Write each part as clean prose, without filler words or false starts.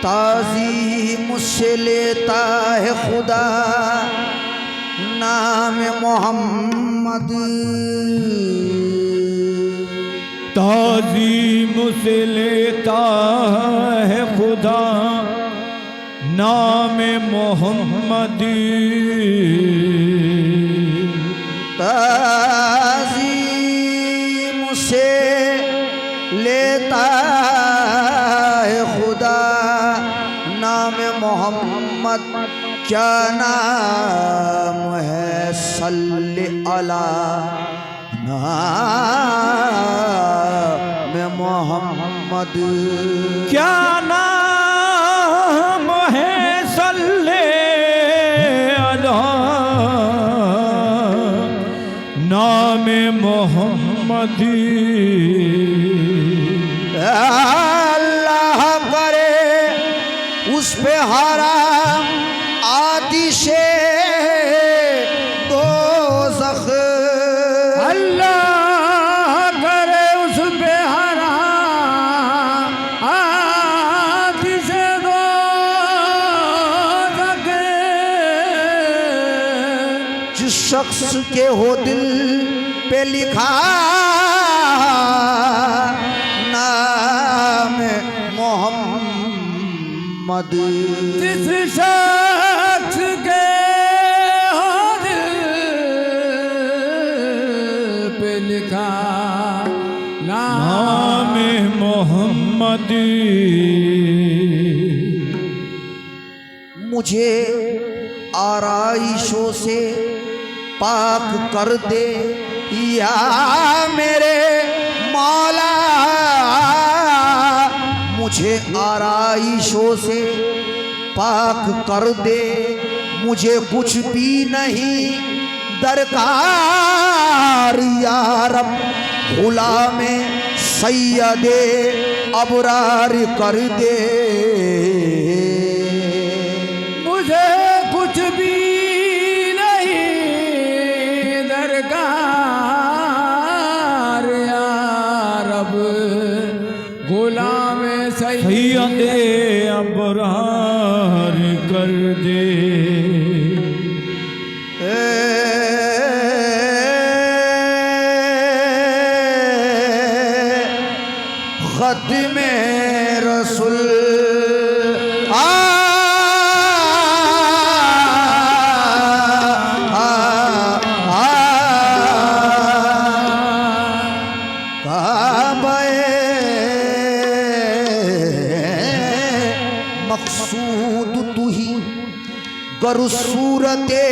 ताज़ीम मुझसे लेता है खुदा नाम मोहम्मद। ताज़ीम मुझसे लेता है खुदा नाम मोहम्मद। ताज़ीम मुझसे लेता है खुदा नाम मोहम्मद। क्या नाम है सल्ले अला नाम मोहम्मद। क्या नाम है सल्ले अला नाम मोहम्मद। अल्लाह करे उस पे हराम आतिशे दोज़ख। अल्लाह करे उस पे हराम आतिशे दोज़ख। जिस शख्स के हो दिल पे लिखा नाम मोहम्मद। जिस शख्स के हो दिल पे लिखा नाम मोहम्मद। मुझे आराइशों से पाक कर दे या मेरे मौला। मुझे आराइशों से पाक कर दे, मुझे कुछ भी नहीं दरकार या रब। गुलामे सैयदे अबरार कर दे। मुझे कुछ भी सैयदे अबरार कर दे। ख़त्मे रसूल मकसूद तू ही गर सूरते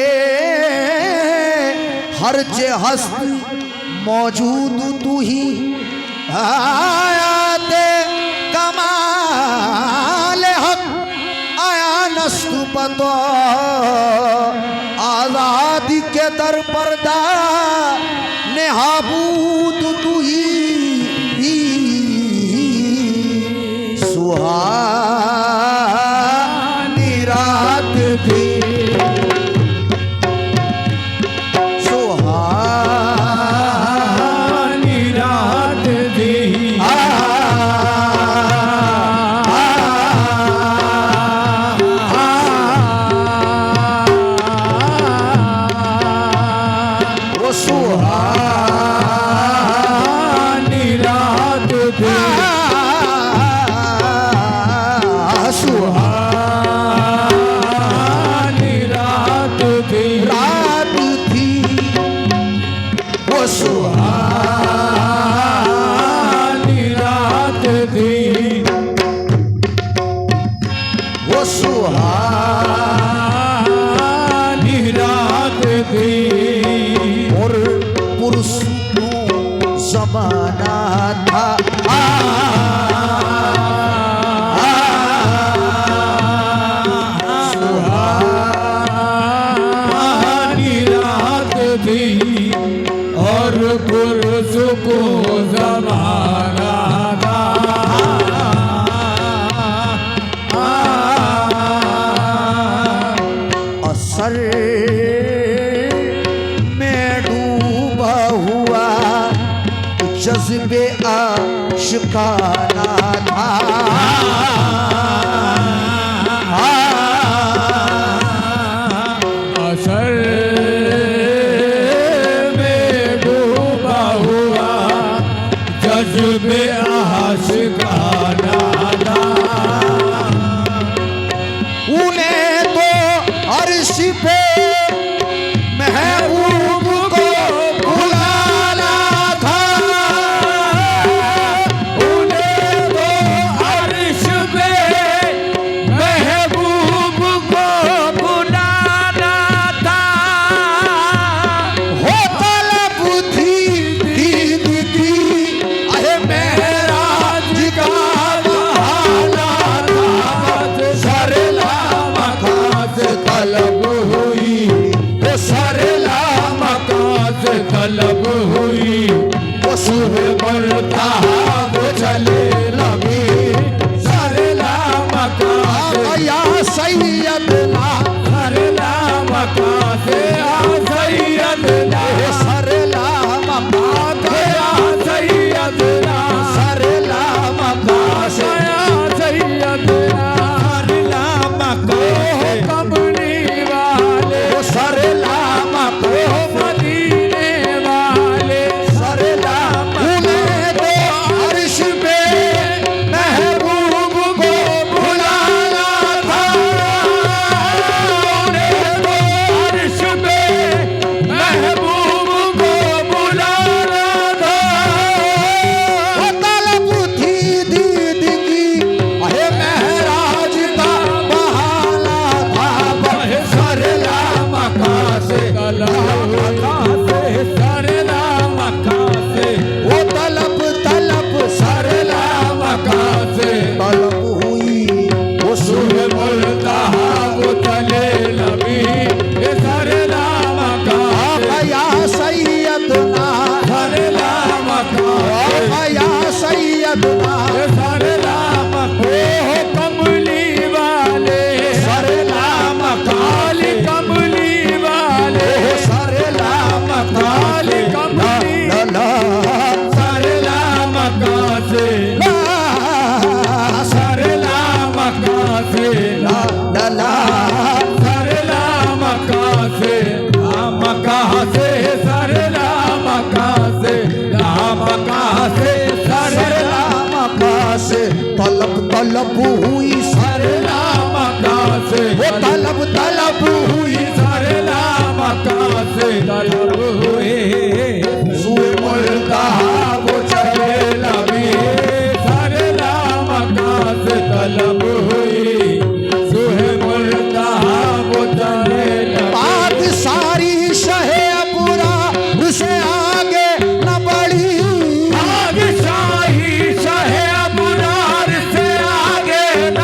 हर जे हस्त मौजूद तू ही। आयाते कमाल हक आया नस्तु पतो आज़ादी के दर पर्दा नेहाबूद तू ही। सुहानी रात थी सुहानी रात थी। वो सुहानी रात थी। सुहानी रात थी। रात थी वो सुहानी रात थी। वो सुहानी रात थी। और पुरस्कू ज़माना था। और पुरस्कू ज़माना था। असर में डूबा हुआ जज्बे आशिकाना था। मुड़ता वो चले लगी सरला मका या सैयदना सरला मका से आ सैयदना सरला मका गया सैयदना सरला मका से सैयदना सरला मका कमली वाले सरला मका मदीने वाले सरला उन्हें तो अर्श पे महबूब को बुलाना था उन्हें तो अर्श पे महबूब को बुलाना था वो तलब थी दीद की अहे महराज का बहाना था सरला मका से मका से सरला मका से वो तलब सरला मका से तलब हुई वो सुबह मुड़ता वो चले नबी ये सरला मका से या सैयदना सरला मका या सैयदना ये सरला मका कमली वाले सरला काली कमली वाले सरला काली कमली ला सरला मका से सरला मका से ला सरला मका से मका से सरला मका से मका से सरला मका से तलब हुई सरला मका से वो तलब हुई सरला मका से तलब हुए सुए मुड़ता वो चले नबी सरला मका से तलब हुई सुहे मुड़ता वो चले नबी बात सारी शहे बुरा उसे आगे न बढ़ी आग शाही शहे अबरार से आगे न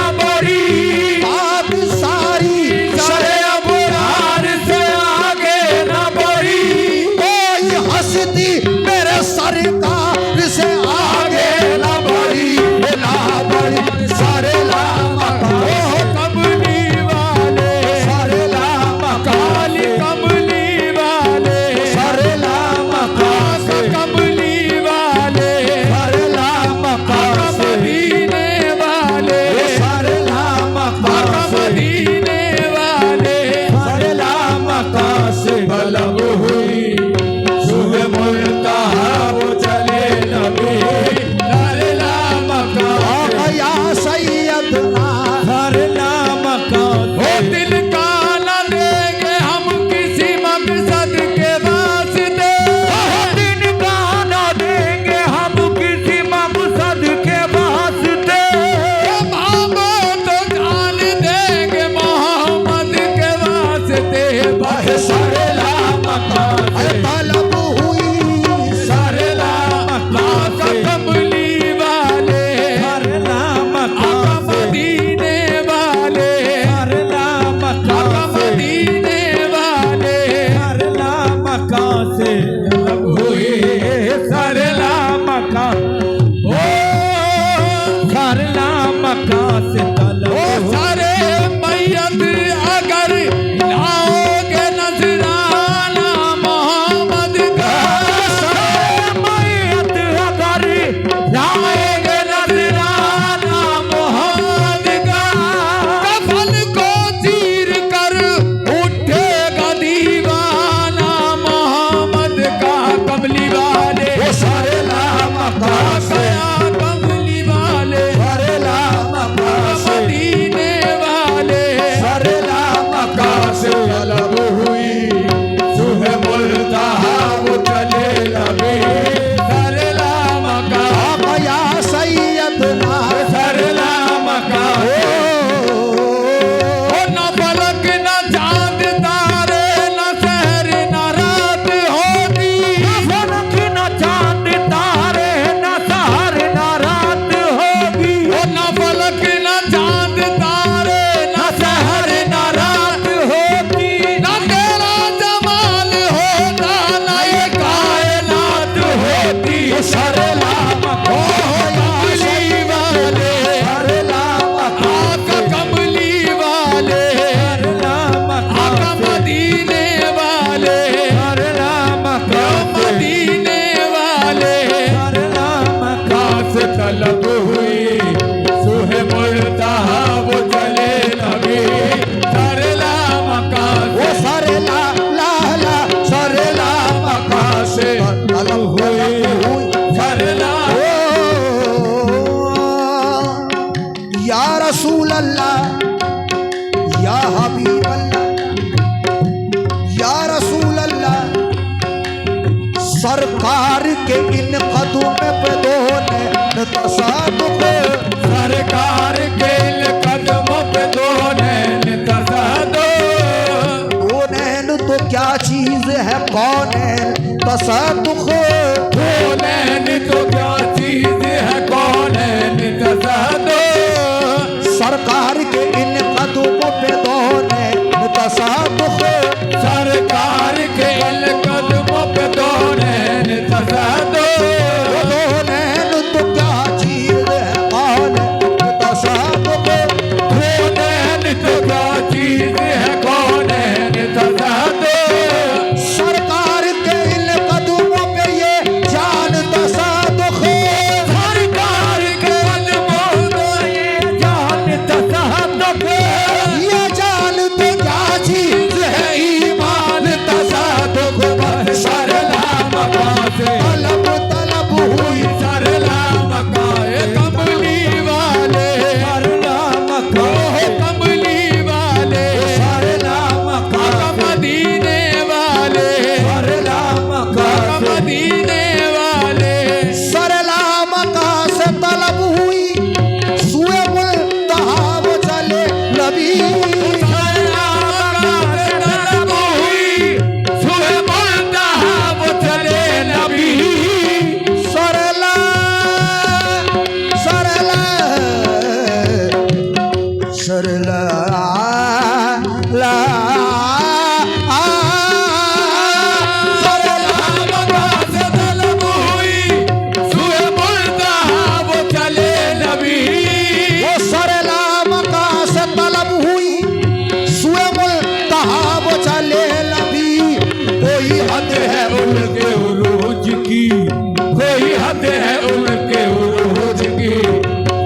रसूल अल्लाह, या हबीब अल्लाह, या रसूल अल्लाह। सरकार के इन कदमों पे दोने तसादुक, सरकार के इन कदमों पे दोने तसादुक। दोनैन तो क्या चीज है, कौनैन तसादुक। दोनैन तो क्या चीज है, कौनैन तसादुक। सरकार के इन कदमों पे दोने तसादुक। सरकार के इन कदमों पे दोनैन तसादुक। दोनैन तो क्या चीज है, कौनैन तसादुक। दोनैन तो क्या चीज है, कौनैन तसादुक। सरकार के इन कदमों पे ये जान तसादुक। सरकार के कदमों पे ये जान तसादुक। ये जान तो क्या चीज है, ईमान तसादुक। सरला मका से तलब तलब हुई, सरला मका ए कमली वाले, सरला मका, ओ कमली वाले, सरला मका, मदीने वाले, सरला मका, मदीने वाले। सरला मका से तलब हुई, सुए मुल्तहा वो चले नबी। सरला मका से तलब हुई, सुए मुल्तहा वो चले नबी। सरला सरला सरला ला सरला मका से तलब हुई, सुए मुल्तहा वो चले नबी। वो सरला मका से तलब हुई, सुए मुल्तहा वो चले नबी। कोई हद है उनके उरूज की, कोई हद है उनके उरूज की।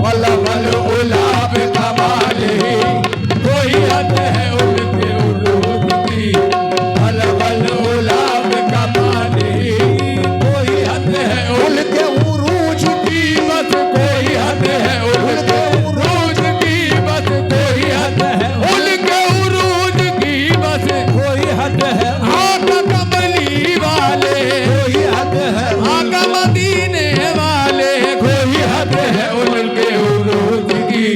वल वल उलाब कमाले, कोई हद है उनके उरूज की। वल वल उलाब कमाले, कोई हद है उनके उरूज उनकी बस, कोई हद है उनके उरूज की बस, कोई हद है उनके उरूज की बस, कोई हद है, आका कमली वाले, कोई हद है, आका मदीने वाले, कोई हद है उनके उरूज की।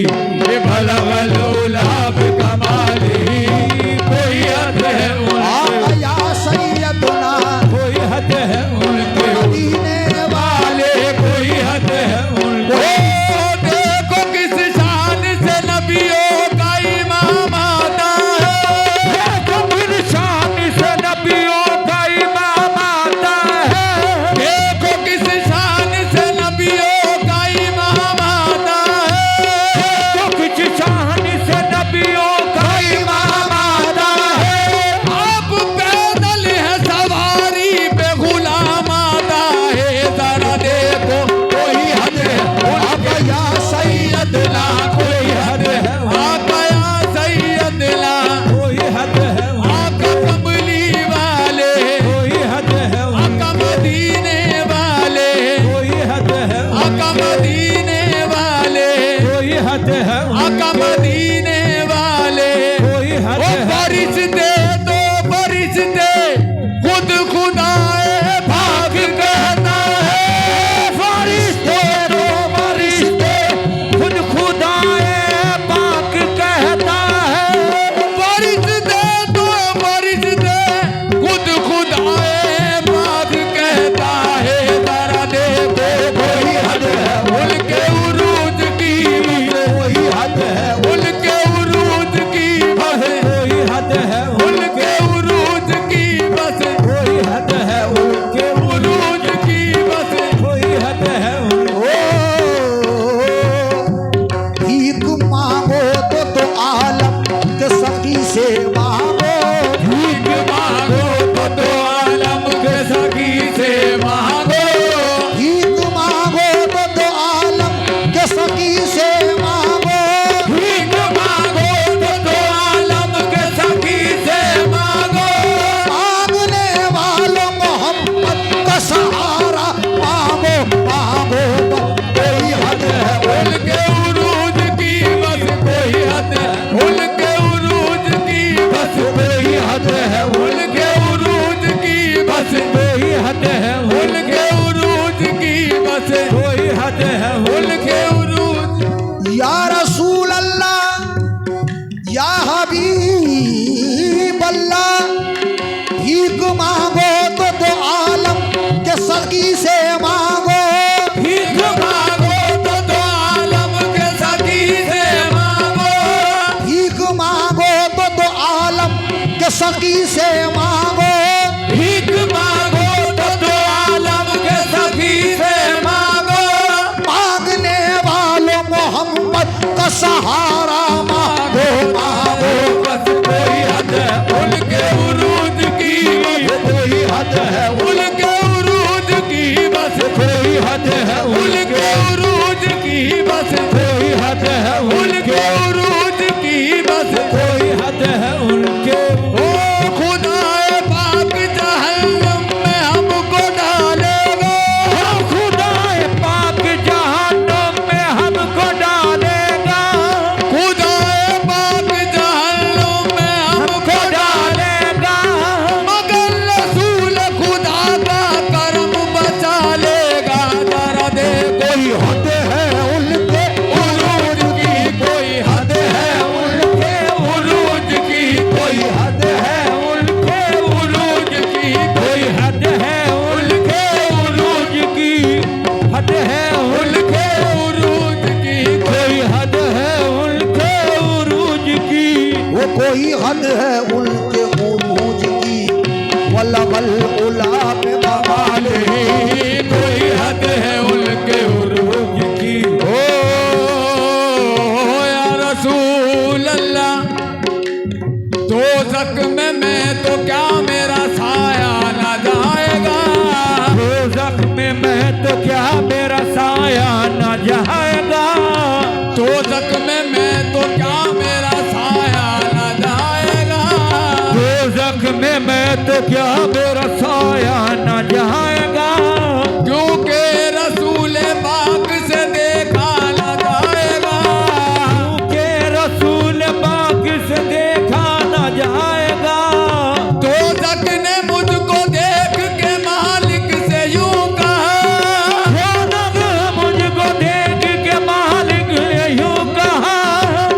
ये भला भल उलाब कमाली, कोई हद है आका या सैयदना, कोई हद है उनके मदीने वाले, कोई हद है उनके। ओ देखो किस शान से नबियों का इमाम आता है, देखो किस शान से नबियों का इमाम आता है। देखो किस शान से नबियों का इमाम आता है, देखो किस शान से नबियों का इमाम आता है। आप पैदल है सवारी पे गुलाम आता है, जरा देखो कोई हद है आका या सैयदना, कोई हद है, आका या सैयदना, कोई हद है, आका कमली वाले, कोई हद है, आका मदीने वाले, कोई हद है, आका मदीने वाले, कोई हद है, आका मदीने वाले। कोई हद ओ है, बारिश दे दो बारिश दे, खुद खुदाए भाग कहता है। बारिश दे दो बारिश दे, खुद खुदाए पाक कहता है। बारिश दे दो बारिश दे, खुद खुदाए पाक कहता है। जरा देखो कोई हद है उनके उरूज की, कोई हद है, उनके सकी से मांगो, भीख मांगो तो दो आलम के सखी से मांगो। मांगने वालों मोहम्मद का सहारा मांगो मांगो। बस कोई हद है उनके उरूज की, कोई हद है उनके उरूज की, बस कोई हद है उनके उरूज की, बस कोई हद है उनके उरूज की, बस कोई हद है उनके। ओ खुदाए पाक जहन्नम में हमको डालेगा, खुदाए पाक जहन्नम में हमको डालेगा, खुदाए पाक जहन्नम में हमको डालेगा। मगर रसूल खुदा का करम बचा लेगा। जरा दे कोई हद है उनके उरूज की, कोई हद है उनके उरूज की, कोई हद है उनके उरूज की, कोई हद है उनके उरूज की, हद है उनके उरूज की, कोई हद है उनके उरूज की। वो कोई हद है उनके उरूज की, वलबल उला पे बवाले। कोई हद है उनके उरूज की। ओ या रसूल अल्लाह, दोज़ख में मैं तो क्या मेरा साया न जाएगा, दोज़ख में मैं तो क्या मेरा साया न जाएगा, दोज़ख में मैं तो क्या मेरा साया न जाएगा, दोज़ख में मैं तो क्या मेरा साया न जाएगा। क्योंकि रसूल पाक से देखा न जाएगा, क्योंकि रसूल पाक से देखा न जाएगा। दोज़ख ने मुझको देख के मालिक से यूं कहा, दोज़ख मुझको देख के मालिक ने यूं कहा,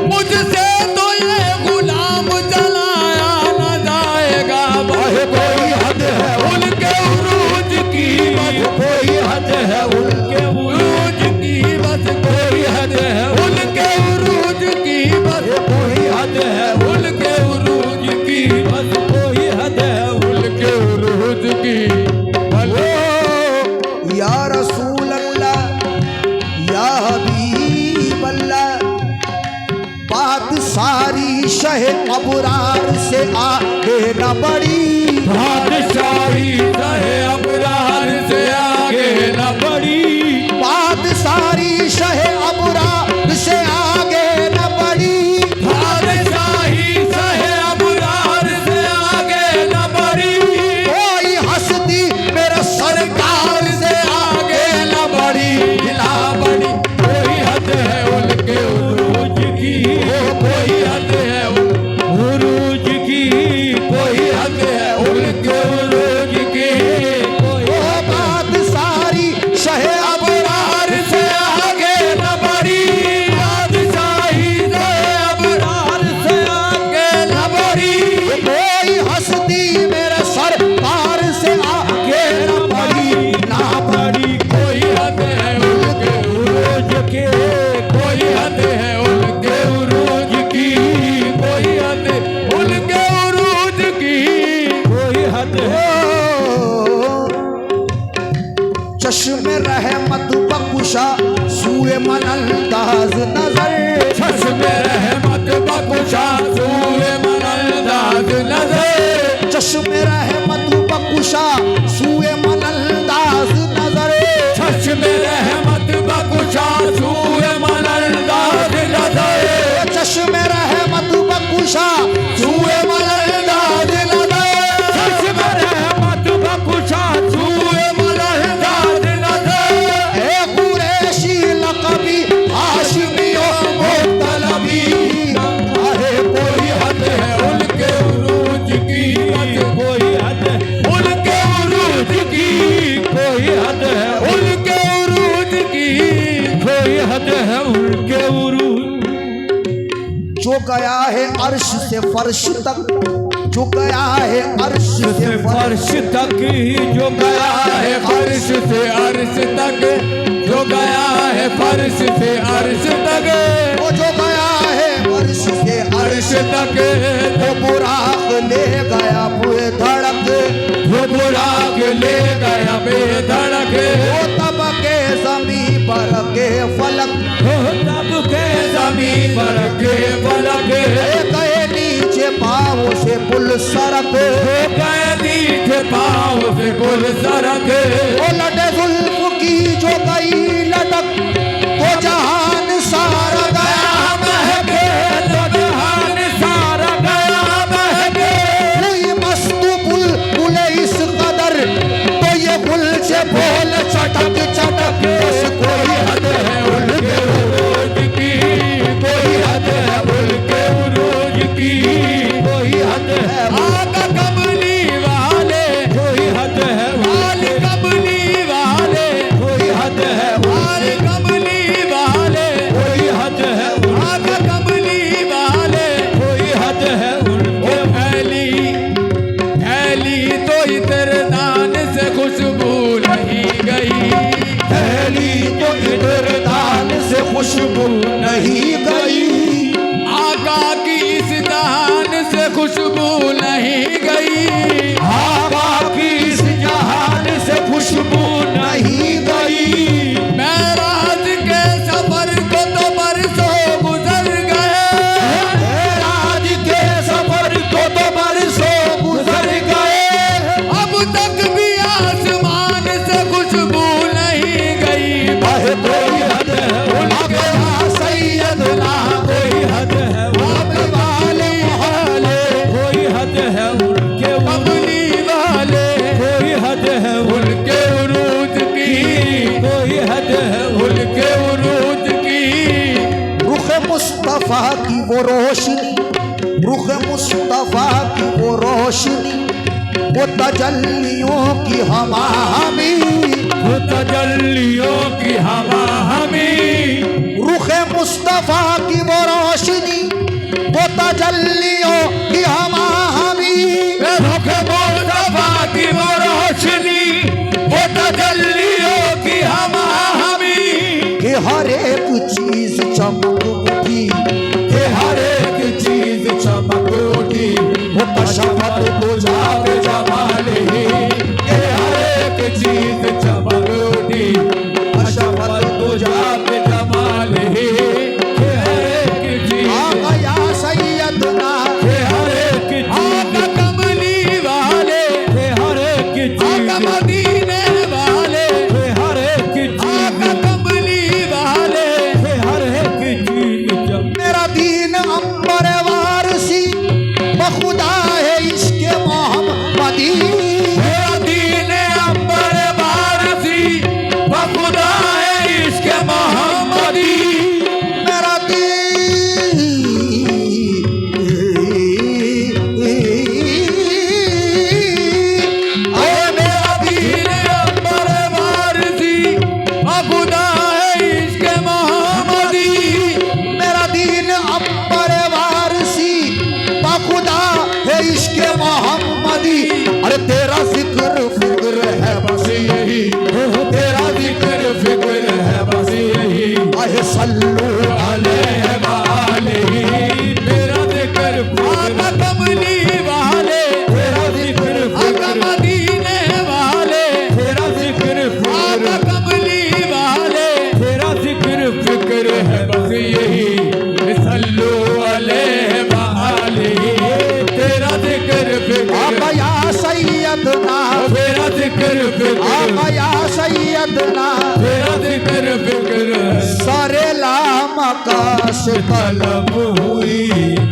मुझसे तो ये गुलाम जलाया न जाएगा। बस कोई हद है उनके उरूज की, बस कोई हद है उनके उरूज की, बस कोई हद है उनके उरूज की, बस कोई हद है उनके उरूज की, बस कोई हद है उनके उरूज की। भले या रसूल अल्लाह, या हबीब अल्लाह, बात सारी शह अबरार से आगे न बढ़ी, बादशाही रहे अबरार से आगे न बढ़ी, बात सारी शह अबरार से आगे न बढ़ी। बादशाही रहे अबरार से आगे न बढ़ी, कोई हस्ती मेरे सरकार से आगे न बढ़ी, ना बढ़ी। कोई हद है उनके उरूज की, कोई हद है उरूज की, कोई हद है उनके उरूज की। वो बात सारी शह अबरार से आगे न बढ़ी, बादशाही रहे अबरार से आगे न बढ़ी, कोई हस्ती मेरे सरकार से आगे न बढ़ी ना बढ़ी। कोई हद है उनके उरूज के, कोई हद है उनके उरूज की, कोई हद उनके उरूज की, कोई हद है। चश्मे रहमत बकुशा सूए मन अंदाज नजर, चश्मे रहमत बकुशा सूए मन अंदाज नजर, चश्मे रहमत बकुशा सूए मन अंदाज नजर। चश्मे रहमत बकुशा सूए मन अंदाज नजर, चश्मे रहमत बकुशा सूए मन अंदाज नजर। चश्मे रहमत बकुशा सूए मन अंदाज नजर। ए कुरैशी लक़बी हाशिमियों मुतलबी, अरे कोई हद है उनके उरूज की, कोई हद है उनके उरूज की, कोई हद है उनके उरूज की, कोई हद है उनके उरूज। जो गया है अर्श से फर्श तक, जो गया है अर्श से फर्श फर्श तक, जो गया है फर्श से अर्श तक, जो गया है फर्श से अर्श तक, वो जो गया है फर्श से अर्श अर्श तक, वो बुराक ले गया बेधड़के वो तब के जमीन पर के फलक तब के जमीन पर के फलक गए नीचे पाँव से पुल सरक गए नीचे पाँव से कुल सरक वो लटे जुल्फ की जो गई लटक वो जहान सारा गया महके तो जहान सारा गया महके हुई मस्त पुल पुले इस कदर तो ये पुल से बोल चटक चटक बस कोई हद है उनके उरूज की कोई हद है उनके उरूज की कोई हद है आका कमली वाले कोई हद है वाले कमली वाले कोई हद है वाले कमली वाले कोई हद है आका कमली वाले कोई हद है उनके फैली तो इधर दान से खुशबू नहीं गई फैली तो इधर दान से खुशबू नहीं गई आका की इस दान से खुशबू नहीं गई आका की इस जहान से खुशबू नहीं गई मेराज के सफर को तो बरसों गुजर गए राज के सफर को तो बरसों गुजर गए अब तक भी आसमान से खुशबू नहीं गई अहे कोई हद है उनके सैयदना कोई हद है अपने वाले मोहल्ले कोई हद है उनके कमली वाले कोई हद है उनके उरूज की कोई हद है उनके उरूज की रुख मुस्तफा की वो रोशनी रुख मुस्तफा की वो रोशनी वो तजल्लियों की हमी वो तजल्लियों की हवा हमी रुख मुस्तफा की वो रोशनी वो तजल्लियों की हमी रुख मुस्तफा की वो रोशनी वो तजल्लियों की हवा हमी कि हर एक चीज चमक उठी कि हर एक चीज चमक उठी वो कशफत गुजार जमाले कि हर एक चीज चमक उठी कशफत गुजार जमाले कि हर एक चीज आ गया सैयदना कि हर एक चीज कमली वाले कि हर एक चीज मदीने वाले कि हर एक चीज कमली वाले कि हर एक चीज मेरा दीन अंबर वारसी बखुदा है इसके मोहम्मदी मेरा दीन अंबर वारसी बखुदा है इसके मोहम्मदी मेरा मेरा दीन अंबर वारसी बखुदा है इसके मोहम्मदी मेरा दीन अंबर वारसी बखुदा है इसके मोहम्मदी अरे तेरा जिक्र फिक्र है बस यही तेरा जिक्र फिक्र है बस यही अहे सल्लू अलैहि वालेही तेरा जिक्र आका कमली वाले तेरा जिक्र आका मदीने वाले तेरा जिक्र आका कमली वाले तेरा जिक्र फिक्र है बस यही सल्लू अलैहि वालेही तेरा जिक्र फिक्र आया सैयदना तेरा जिक्र फिक्र आया सैयदना तेरा जिक्र फिक्र सारे लाम का से तलब हुई